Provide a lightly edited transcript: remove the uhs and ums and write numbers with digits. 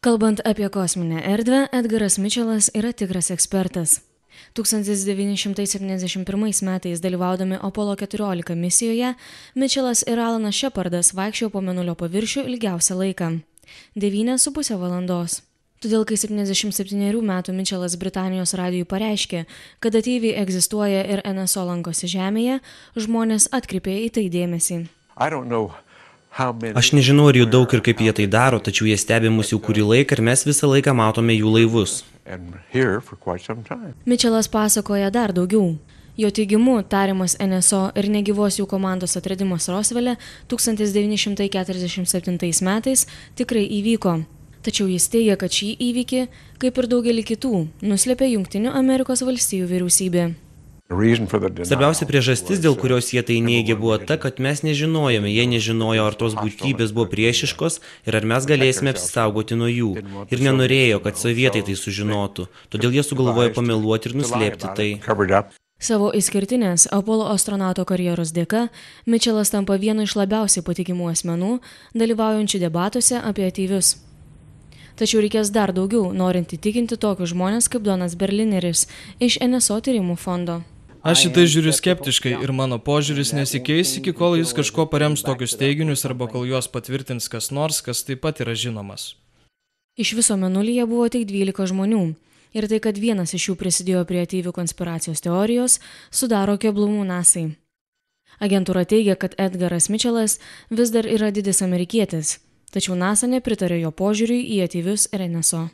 Kalbant apie kosminę erdvę, Edgaras Mitčelas yra tikras ekspertas. 1971 metais dalyvaudami Apollo 14 misijoje, Mitčelas ir Alanas Šepardas vaikščiojo po Mėnulio paviršių ilgiausią laiką – 9,5 valandos. Todėl, kai 77 metų Mitčelas Britanijos radijui pareiškė, kad ateiviai egzistuoja ir NSO lankosi Žemėje, žmonės atkreipė į tai dėmesį. Aš nežinau, ar jų daug ir kaip jie tai daro, tačiau jie stebi mus jau kurį laiką ir mes visą laiką matome jų laivus. Mitčelas pasakoja dar daugiau. Jo teigimu, tariamas NSO ir negyvos jų komandos atradimas Rosvele 1947 metais tikrai įvyko. Tačiau jis teigia, kad šį įvykį, kaip ir daugelį kitų, nuslėpė Jungtinių Amerikos valstijų vyriausybė. Svarbiausia priežastis, dėl kurios jie tai neigė, buvo ta, kad mes nežinojome, jie nežinojo, ar tos būtybės buvo priešiškos ir ar mes galėsime apsisaugoti nuo jų. Ir nenorėjo, kad sovietai tai sužinotų, todėl jie sugalvojo pameluoti ir nuslėpti tai. Savo išskirtinės Apollo astronauto karjeros dėka, Mitčelas tampa vienu iš labiausiai patikimų asmenų, dalyvaujančių debatuose apie ateivius. Tačiau reikės dar daugiau, norint įtikinti tokius žmonės kaip Donas Berlineris iš NSO tyrimų fondo. Aš į tai žiūriu skeptiškai ir mano požiūris nesikeis iki kol jis kažko parems tokius teiginius arba kol juos patvirtins kas nors, kas taip pat yra žinomas. Iš viso Mėnulyje buvo tik 12 žmonių. Ir tai, kad vienas iš jų prisidėjo prie ateivių konspiracijos teorijos, sudaro keblumų NASA'ai. Agentūra teigia, kad Edgaras Mitčelas vis dar yra didis amerikietis, tačiau NASA nepritarė jo požiūriui į ateivius ir NSO.